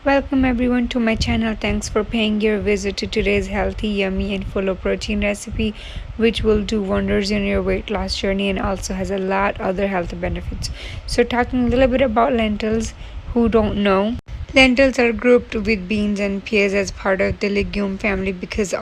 Welcome everyone to my channel. Thanks for paying your visit to today's healthy, yummy and full of protein recipe which will do wonders in your weight loss journey and also has a lot other health benefits. So talking a little bit about lentils, who don't know. Lentils are grouped with beans and peas as part of the legume family because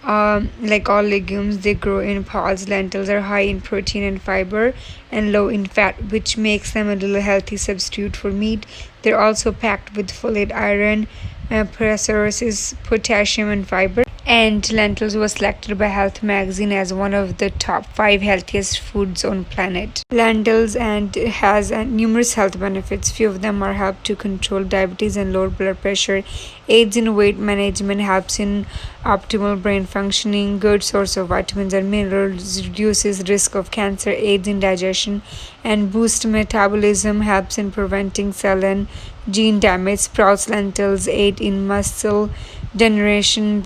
like all legumes, they grow in pods. Lentils are high in protein and fiber and low in fat, which makes them a little healthy substitute for meat. They're also packed with folate, iron, phosphorus, potassium, and fiber. And lentils was selected by Health Magazine as one of the top 5 healthiest foods on planet. Lentils and has numerous health benefits. Few of them are help to control diabetes and lower blood pressure, aids in weight management, helps in optimal brain functioning, good source of vitamins and minerals, reduces risk of cancer, aids in digestion, and boosts metabolism, helps in preventing cell and gene damage. Sprouts lentils aid in muscle generation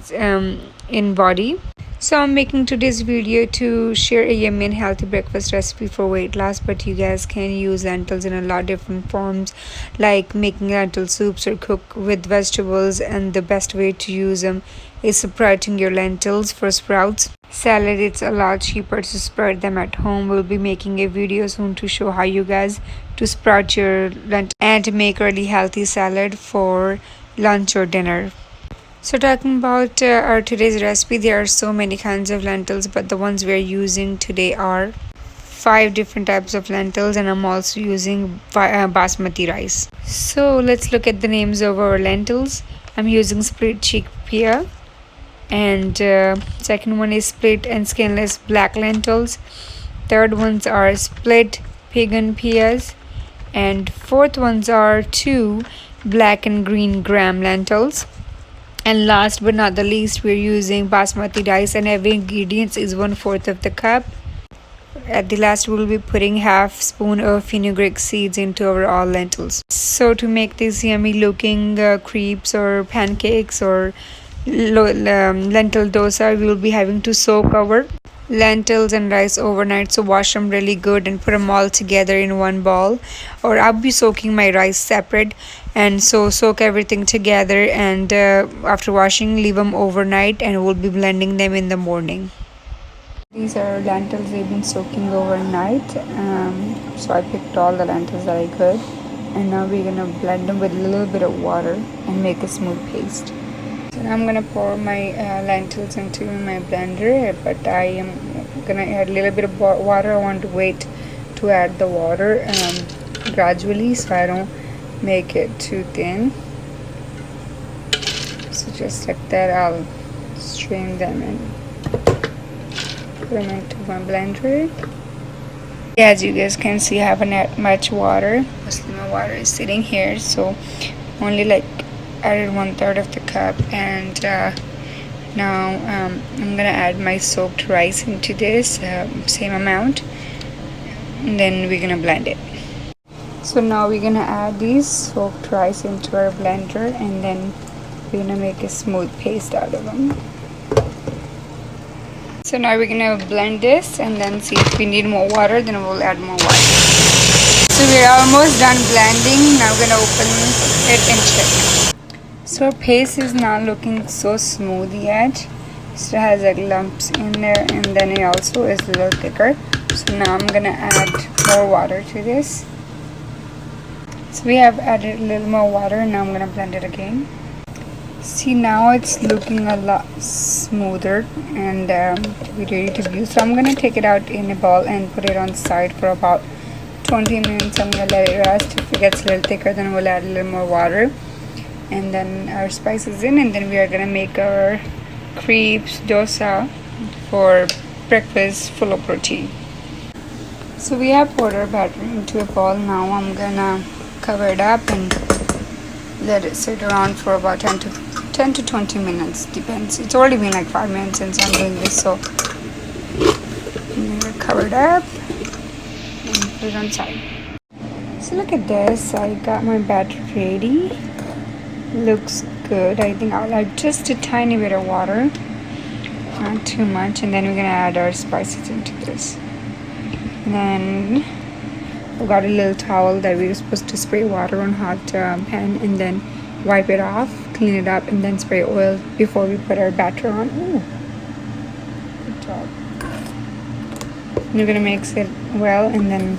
in body. So I'm making today's video to share a yummy and healthy breakfast recipe for weight loss, but you guys can use lentils in a lot of different forms, like making lentil soups or cook with vegetables. And the best way to use them is sprouting your lentils for sprouts. Salad, it's a lot cheaper to sprout them at home. We'll be making a video soon to show how you guys to sprout your lentils and make a really healthy salad for lunch or dinner. So talking about our today's recipe, there are so many kinds of lentils, but the ones we're using today are 5 different types of lentils, and I'm also using basmati rice. So let's look at the names of our lentils. I'm using split chickpea, and second one is split and skinless black lentils. Third ones are split pagan peas, and fourth ones are 2 black and green gram lentils. And last but not the least, we're using basmati rice, and every ingredient is 1/4 of the cup. At the last, we'll be putting half spoon of fenugreek seeds into our all lentils. So to make these yummy looking crepes or pancakes or lentil dosa, we'll be having to soak our lentils and rice overnight. So wash them really good and put them all together in one bowl, or I'll be soaking my rice separate. And so soak everything together, and after washing, leave them overnight, and we'll be blending them in the morning. These are lentils, they've been soaking overnight. So I picked all the lentils that I could, and now we're gonna blend them with a little bit of water and make a smooth paste. So now I'm gonna pour my lentils into my blender, but I am gonna add a little bit of water. I want to wait to add the water gradually, so I don't make it too thin. So just like that, I'll strain them and put them into my blender. As you guys can see, I haven't added much water. Mostly my water is sitting here, so only like added 1/3 of the cup. And now I'm gonna add my soaked rice into this same amount, and then we're gonna blend it. So now we're gonna add these soaked rice into our blender, and then we're gonna make a smooth paste out of them. So now we're gonna blend this and then see if we need more water, then we'll add more water. So we're almost done blending. Now we're gonna open it and check. So our paste is not looking so smooth yet. Still has like lumps in there, and then it also is a little thicker. So now I'm gonna add more water to this. So we have added a little more water, and now I'm gonna blend it again. See, now it's looking a lot smoother and we're ready to use. So I'm gonna take it out in a bowl and put it on the side for about 20 minutes. I'm gonna let it rest. If it gets a little thicker, then we'll add a little more water, and then our spices in, and then we are gonna make our crepes dosa for breakfast full of protein. So we have poured our batter into a bowl. Now I'm gonna cover it up and let it sit around for about 10 to 20 minutes, depends. It's already been like 5 minutes since I'm doing this, so I'm gonna cover it up and put it on side. So look at this, I got my batter ready. Looks good. I think I'll add just a tiny bit of water, not too much, and then we're gonna add our spices into this. And then we got a little towel that we were supposed to spray water on hot pan, and then wipe it off, clean it up, and then spray oil before we put our batter on. Ooh, good job. You're gonna mix it well, and then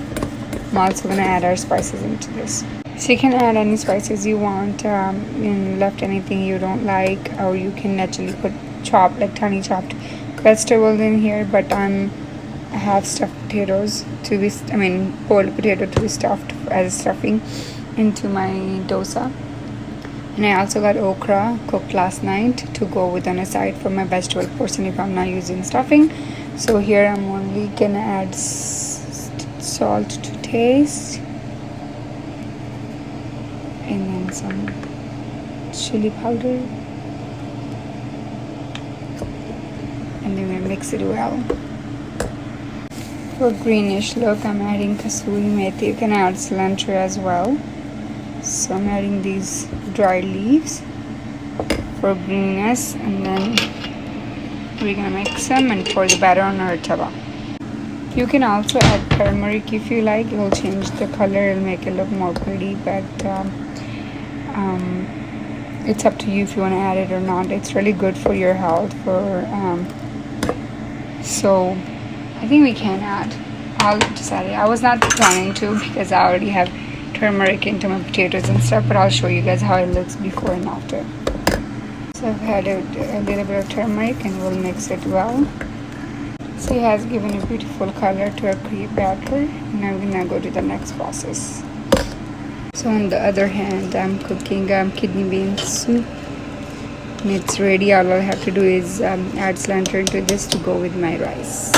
I'm also gonna add our spices into this. So you can add any spices you want, and left anything you don't like, or you can actually put chopped, like tiny chopped vegetables in here. But I have stuffed potatoes to be, boiled potato to be stuffed as stuffing into my dosa. And I also got okra cooked last night to go with on a side for my vegetable portion if I'm not using stuffing. So here I'm only gonna add salt to taste, and then some chili powder, and then we mix it well. For greenish look, I'm adding kasuri methi. You can add cilantro as well. So I'm adding these dried leaves for greenness, and then we're gonna mix them and pour the batter on our tawa. You can also add turmeric if you like. It will change the color, it'll make it look more pretty, but it's up to you if you want to add it or not. It's really good for your health. So I think we can add. I'll just add it. I was not planning to because I already have turmeric into my potatoes and stuff, but I'll show you guys how it looks before and after. So I've added a little bit of turmeric, and we'll mix it well. So it has given a beautiful color to our cream batter. Now we're gonna go to the next process. So on the other hand, I'm cooking kidney bean soup, and it's ready. All I have to do is add cilantro into this to go with my rice.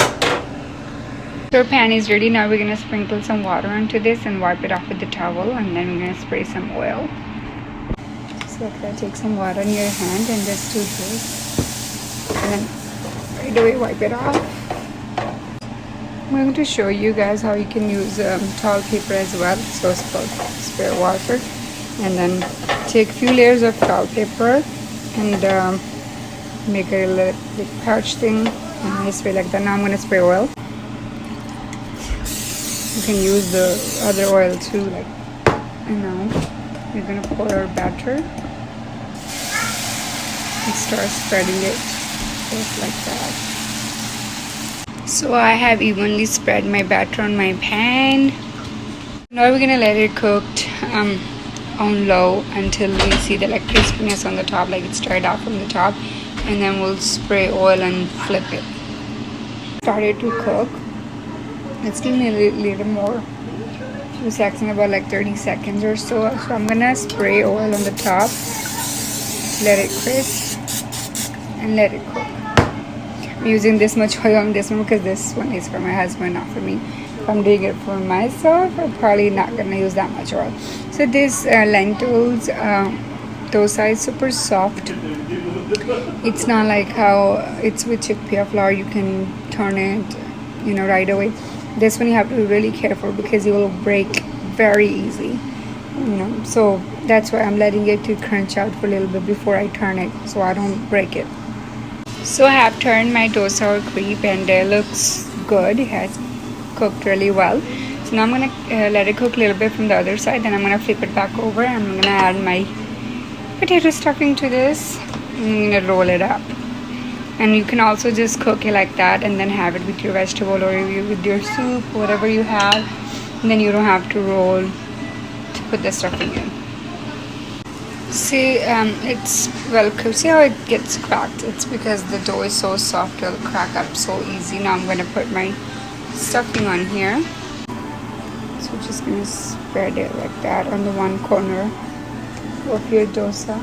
So our pan is ready. Now we're gonna sprinkle some water onto this and wipe it off with the towel, and then we're gonna spray some oil. So like that, take some water in your hand and just do this, and then right away wipe it off. I'm going to show you guys how you can use towel paper as well. So it's called spare water, and then take a few layers of towel paper and make a little pouch thing, and I spray like that. Now I'm going to spray oil. You can use the other oil too, like, and now we're going to pour our batter and start spreading it just like that. So I have evenly spread my batter on my pan. Now we're gonna let it cook on low until we see the crispiness on the top, like it's dried out from the top, and then we'll spray oil and flip it. Started to cook. It's giving a little more, few seconds, about like 30 seconds or so. So I'm gonna spray oil on the top, let it crisp, and let it cook. I'm using this much oil on this one because this one is for my husband, not for me. If I'm doing it for myself, I'm probably not gonna use that much oil. So this lentils dosa is super soft. It's not like how it's with chickpea flour. You can turn it, right away. This one you have to be really careful because it will break very easy. So that's why I'm letting it to crunch out for a little bit before I turn it, so I don't break it. So I have turned my dosa or crepe, and it looks good. It has cooked really well. So now I'm gonna let it cook a little bit from the other side. Then I'm gonna flip it back over, and I'm gonna add my potato stuffing to this. I'm gonna roll it up, and you can also just cook it like that and then have it with your vegetable or with your soup, whatever you have, and then you don't have to roll to put the stuffing in. See, it's well cooked. See how it gets cracked? It's because the dough is so soft, it'll crack up so easy. Now I'm going to put my stuffing on here. So we're just going to spread it like that on the one corner of your dosa.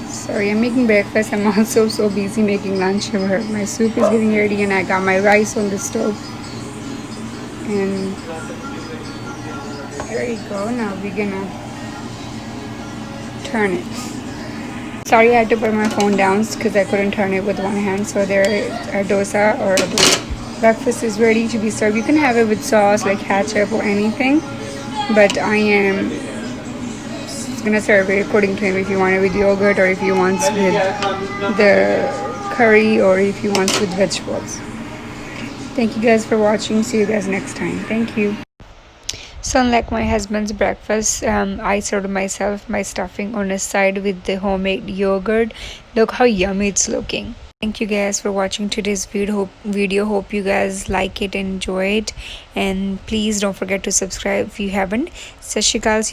Sorry, I'm making breakfast. I'm also so busy making lunch. My soup is getting ready, and I got my rice on the stove. And there you go. Now we're gonna turn it. Sorry, I had to put my phone down because I couldn't turn it with one hand. So there, our dosa or breakfast is ready to be served. You can have it with sauce like ketchup or anything, but I am gonna serve it according to him. If you want it with yogurt, or if you want with the curry, or if you want with vegetables. Thank you guys for watching. See you guys next time. Thank you. So, unlike my husband's breakfast, I served myself my stuffing on a side with the homemade yogurt. Look how yummy it's looking. Thank you guys for watching today's video. Hope you guys like it and enjoy it. And please don't forget to subscribe if you haven't. Sat Shri Akal.